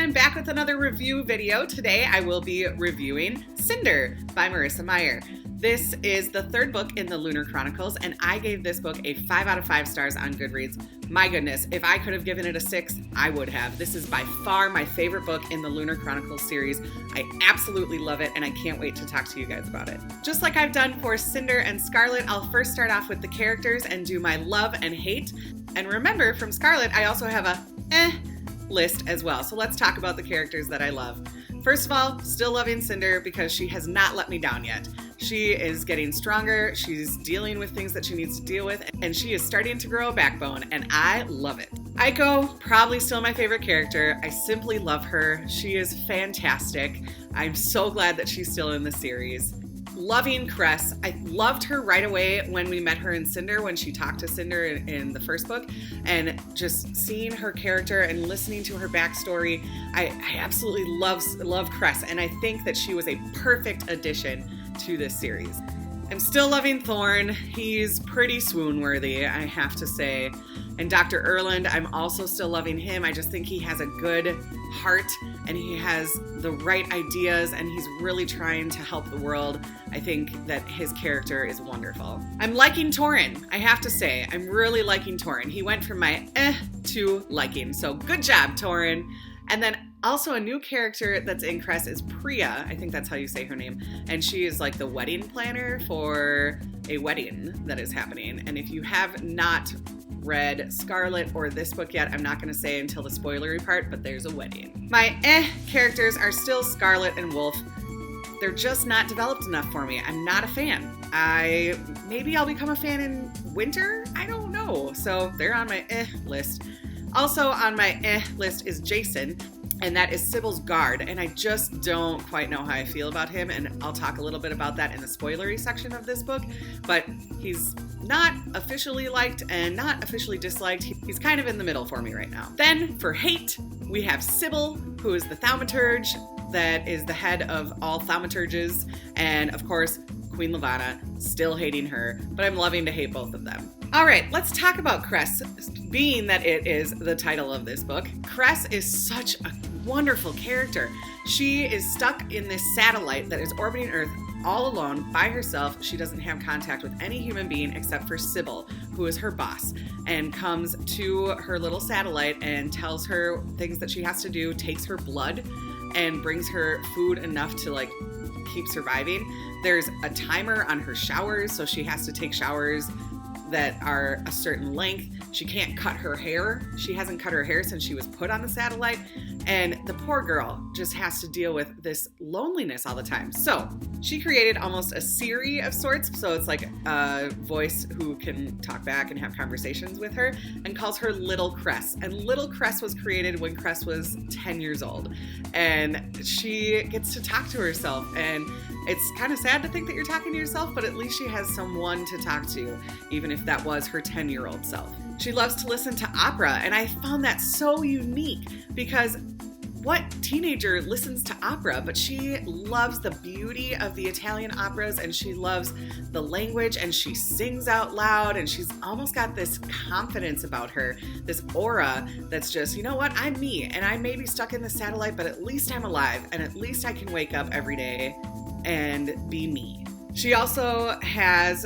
I'm back with another review video. Today I will be reviewing Cinder by Marissa Meyer. This is the third book in the Lunar Chronicles, and I gave this book a 5 out of 5 stars on Goodreads. My goodness, if I could have given it a 6, I would have. This is by far my favorite book in the Lunar Chronicles series. I absolutely love it, and I can't wait to talk to you guys about it. Just like I've done for Cinder and Scarlet, I'll first start off with the characters and do my love and hate. And remember, from Scarlet, I also have a list as well. So let's talk about the characters that I love. First of all, still loving Cinder because she has not let me down yet. She is getting stronger, she's dealing with things that she needs to deal with, and she is starting to grow a backbone, and I love it. Aiko, probably still my favorite character. I simply love her. She is fantastic. I'm so glad that she's still in the series. Loving Cress. I loved her right away when we met her in Cinder, when she talked to Cinder in the first book, and just seeing her character and listening to her backstory, I absolutely love Cress, and I think that she was a perfect addition to this series. I'm still loving Thorn. He's pretty swoon-worthy, I have to say. And Dr. Erland, I'm also still loving him. I just think he has a good heart and he has the right ideas and he's really trying to help the world. I think that his character is wonderful. I'm liking Thorn, I have to say. I'm really liking Thorn. He went from my to liking. So good job, Thorn. And then also a new character that's in Cress is Priya. I think that's how you say her name. And she is like the wedding planner for a wedding that is happening. And if you have not read Scarlet or this book yet, I'm not going to say until the spoilery part, but there's a wedding. My characters are still Scarlet and Wolf. They're just not developed enough for me. I'm not a fan. Maybe I'll become a fan in winter? I don't know. So they're on my list. Also on my list is Jason, and that is Sybil's guard, and I just don't quite know how I feel about him, and I'll talk a little bit about that in the spoilery section of this book, but he's not officially liked and not officially disliked. He's kind of in the middle for me right now. Then for hate, we have Sybil, who is the thaumaturge that is the head of all thaumaturges, and of course, Queen Levana, still hating her, but I'm loving to hate both of them. All right, let's talk about Cress, being that it is the title of this book. Cress is such a wonderful character. She is stuck in this satellite that is orbiting Earth all alone by herself. She doesn't have contact with any human being except for Sybil, who is her boss, and comes to her little satellite and tells her things that she has to do, takes her blood, and brings her food enough to keep surviving. There's a timer on her showers, so she has to take showers that are a certain length. She can't cut her hair. She hasn't cut her hair since she was put on the satellite. And the poor girl just has to deal with this loneliness all the time. So she created almost a Siri of sorts. So it's like a voice who can talk back and have conversations with her, and calls her Little Cress. And Little Cress was created when Cress was 10 years old. And she gets to talk to herself. And it's kind of sad to think that you're talking to yourself, but at least she has someone to talk to, even if that was her 10-year-old self. She loves to listen to opera, and I found that so unique because what teenager listens to opera? But she loves the beauty of the Italian operas, and she loves the language, and she sings out loud, and she's almost got this confidence about her, this aura that's just, you know what, I'm me, and I may be stuck in the satellite, but at least I'm alive, and at least I can wake up every day and be me. She also has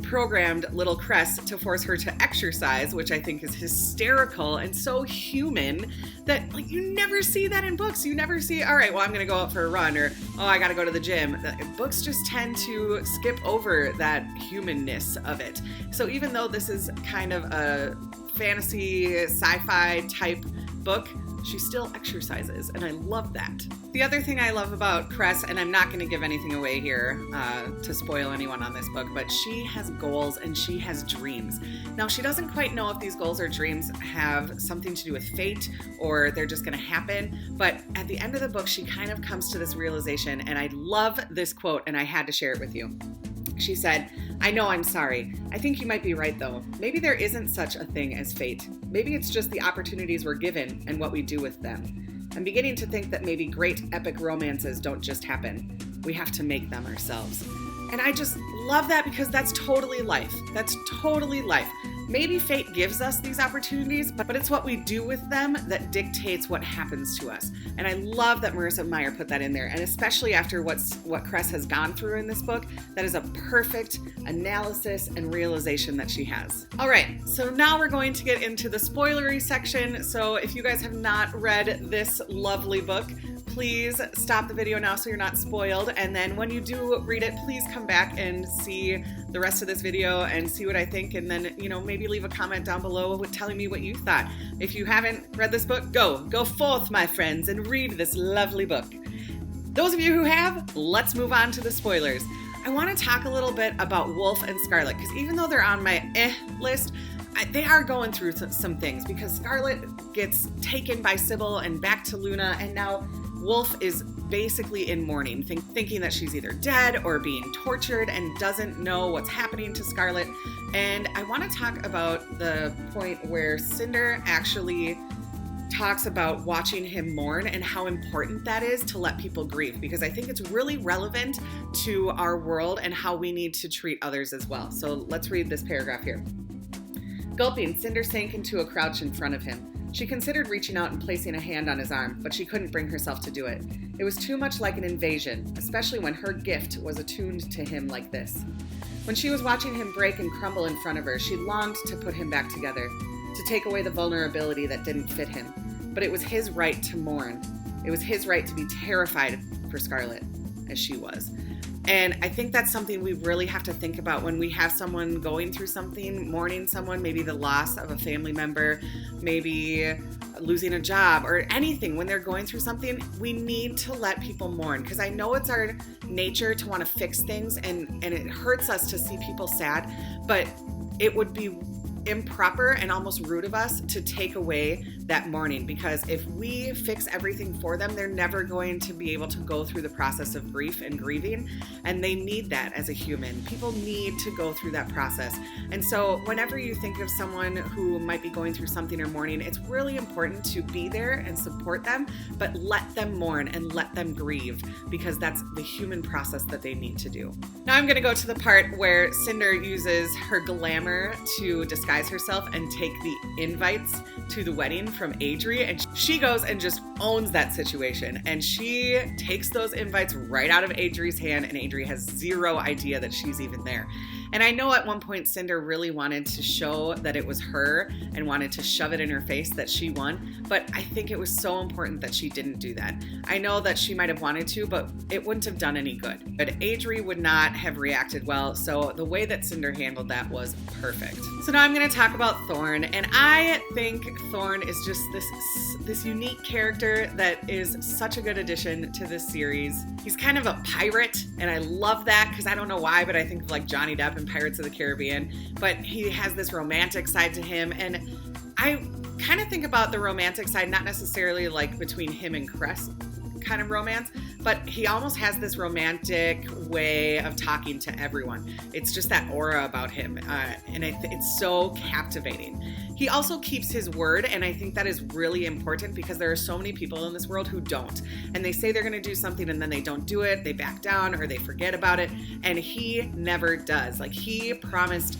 programmed little Cress to force her to exercise, which I think is hysterical and so human that you never see that in books. You never see, all right, well, I'm going to go out for a run, or, oh, I got to go to the gym. Books just tend to skip over that humanness of it. So even though this is kind of a fantasy sci-fi type book, she still exercises, and I love that. The other thing I love about Cress, and I'm not going to give anything away here to spoil anyone on this book, but she has goals and she has dreams. Now, she doesn't quite know if these goals or dreams have something to do with fate or they're just going to happen, but at the end of the book, she kind of comes to this realization, and I love this quote, and I had to share it with you. She said, "I know I'm sorry. I think you might be right, though. Maybe there isn't such a thing as fate. Maybe it's just the opportunities we're given and what we do with them. I'm beginning to think that maybe great epic romances don't just happen. We have to make them ourselves." And I just love that because that's totally life. That's totally life. maybe fate gives us these opportunities, but it's what we do with them that dictates what happens to us. And I love that Marissa Meyer put that in there. And especially after what Cress has gone through in this book, that is a perfect analysis and realization that she has. All right, so now we're going to get into the spoilery section. So if you guys have not read this lovely book, please stop the video now so you're not spoiled. And then when you do read it, please come back and see the rest of this video and see what I think. And then, maybe leave a comment down below telling me what you thought. If you haven't read this book, go forth, my friends, and read this lovely book. Those of you who have, let's move on to the spoilers. I want to talk a little bit about Wolf and Scarlet, because even though they're on my list, they are going through some things, because Scarlet gets taken by Sybil and back to Luna, and now Wolf is basically in mourning, thinking that she's either dead or being tortured and doesn't know what's happening to Scarlet. And I want to talk about the point where Cinder actually talks about watching him mourn and how important that is to let people grieve, because I think it's really relevant to our world and how we need to treat others as well. So let's read this paragraph here. Gulping, Cinder sank into a crouch in front of him. She considered reaching out and placing a hand on his arm, but she couldn't bring herself to do it. It was too much like an invasion, especially when her gift was attuned to him like this. When she was watching him break and crumble in front of her, she longed to put him back together, to take away the vulnerability that didn't fit him. But it was his right to mourn. It was his right to be terrified for Scarlet, as she was. And I think that's something we really have to think about when we have someone going through something, mourning someone, maybe the loss of a family member, maybe losing a job or anything. When they're going through something, we need to let people mourn, because I know it's our nature to want to fix things, and it hurts us to see people sad, but it would be improper and almost rude of us to take away that mourning, because if we fix everything for them, they're never going to be able to go through the process of grief and grieving, and they need that as a human. People need to go through that process. And so whenever you think of someone who might be going through something or mourning, it's really important to be there and support them, but let them mourn and let them grieve, because that's the human process that they need to do. Now I'm going to go to the part where Cinder uses her glamour to disguise herself and take the invites to the wedding from Adri, and she goes and just owns that situation, and she takes those invites right out of Adri's hand, and Adri has zero idea that she's even there. And I know at one point Cinder really wanted to show that it was her and wanted to shove it in her face that she won, but I think it was so important that she didn't do that. I know that she might have wanted to, but it wouldn't have done any good. But Adri would not have reacted well, so the way that Cinder handled that was perfect. So now I'm going to talk about Thorn, and I think Thorn is just this unique character that is such a good addition to this series. He's kind of a pirate, and I love that, because I don't know why, but I think of like Johnny Depp in Pirates of the Caribbean, but he has this romantic side to him, and I kind of think about the romantic side not necessarily like between him and Cress kind of romance, but he almost has this romantic way of talking to everyone. It's just that aura about him, and it's so captivating. He also keeps his word, and I think that is really important, because there are so many people in this world who don't, and they say they're going to do something and then they don't do it, they back down or they forget about it, and he never does. Like, he promised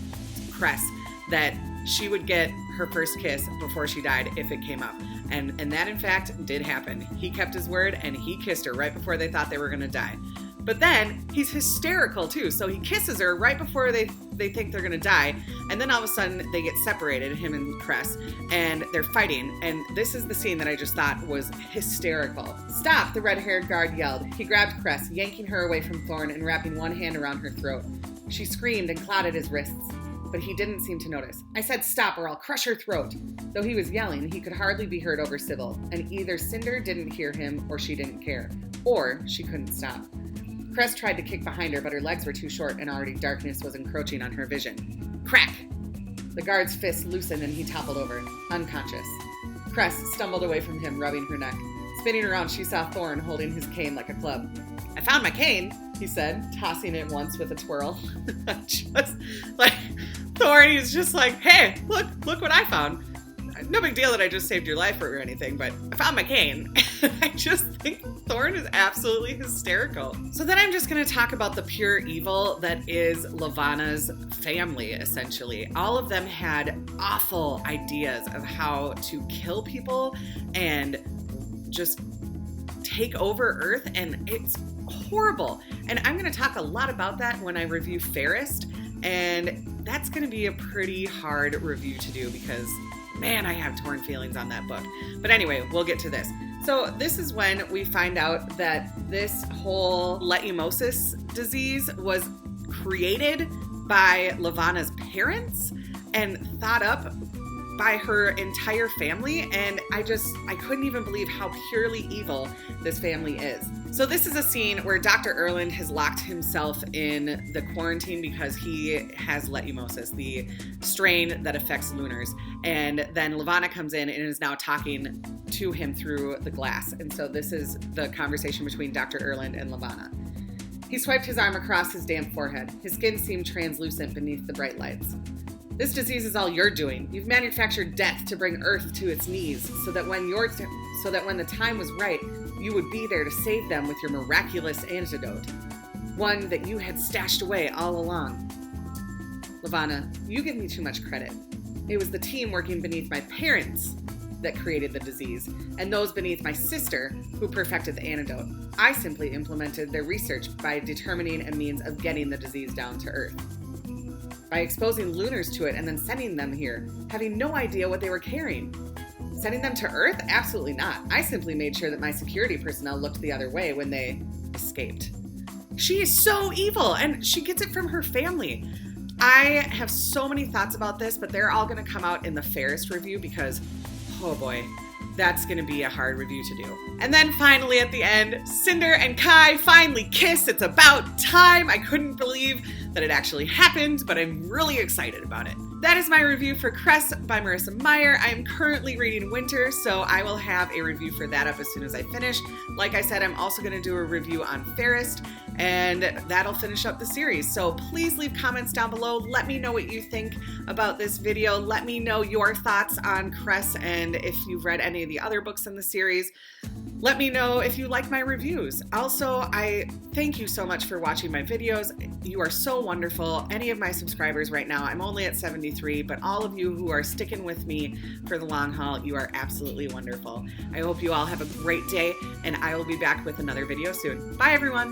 Cress that she would get her first kiss before she died if it came up. And that, in fact, did happen. He kept his word, and he kissed her right before they thought they were going to die. But then he's hysterical, too. So he kisses her right before they think they're going to die. And then all of a sudden they get separated, him and Cress, and they're fighting. And this is the scene that I just thought was hysterical. "Stop," the red-haired guard yelled. He grabbed Cress, yanking her away from Thorn and wrapping one hand around her throat. She screamed and clawed at his wrists, but he didn't seem to notice. "I said stop or I'll crush her throat." Though he was yelling, he could hardly be heard over Sybil, and either Cinder didn't hear him or she didn't care, or she couldn't stop. Cress tried to kick behind her, but her legs were too short and already darkness was encroaching on her vision. Crack! The guard's fist loosened and he toppled over, unconscious. Cress stumbled away from him, rubbing her neck. Spinning around, she saw Thorn holding his cane like a club. "I found my cane," he said, tossing it once with a twirl. Just like Thorn, he's just like, "Hey, look what I found." no big deal that I just saved your life or anything, but I found my cane. I just think Thorn is absolutely hysterical. So then I'm just going to talk about the pure evil that is Levana's family, essentially. All of them had awful ideas of how to kill people and just take over Earth, and it's horrible. And I'm going to talk a lot about that when I review Fairest, and that's going to be a pretty hard review to do because, man, I have torn feelings on that book. But anyway, we'll get to this. So this is when we find out that this whole leishmaniasis disease was created by Levana's parents and thought up by her entire family, and I couldn't even believe how purely evil this family is. So this is a scene where Dr. Erland has locked himself in the quarantine because he has leishmaniasis, the strain that affects lunars. And then Levana comes in and is now talking to him through the glass. And so this is the conversation between Dr. Erland and Levana. He swiped his arm across his damp forehead. His skin seemed translucent beneath the bright lights. This disease is all you're doing. You've manufactured death to bring Earth to its knees so that when the time was right, you would be there to save them with your miraculous antidote. One that you had stashed away all along. Levana, you give me too much credit. It was the team working beneath my parents that created the disease, and those beneath my sister who perfected the antidote. I simply implemented their research by determining a means of getting the disease down to Earth. By exposing lunars to it and then sending them here, having no idea what they were carrying. Sending them to Earth? Absolutely not. I simply made sure that my security personnel looked the other way when they escaped. She is so evil, and she gets it from her family. I have so many thoughts about this, but they're all going to come out in the Fairest review because, oh boy, that's going to be a hard review to do. And then finally at the end, Cinder and Kai finally kiss. It's about time. I couldn't believe that it actually happened, but I'm really excited about it. That is my review for Cress by Marissa Meyer. I am currently reading Winter, so I will have a review for that up as soon as I finish. Like I said, I'm also going to do a review on Fairest, and that'll finish up the series. So please leave comments down below. Let me know what you think about this video. Let me know your thoughts on Cress and if you've read any of the other books in the series. Let me know if you like my reviews. Also, I thank you so much for watching my videos. You are so wonderful. Any of my subscribers right now, I'm only at 73, but all of you who are sticking with me for the long haul, you are absolutely wonderful. I hope you all have a great day, and I will be back with another video soon. Bye, everyone.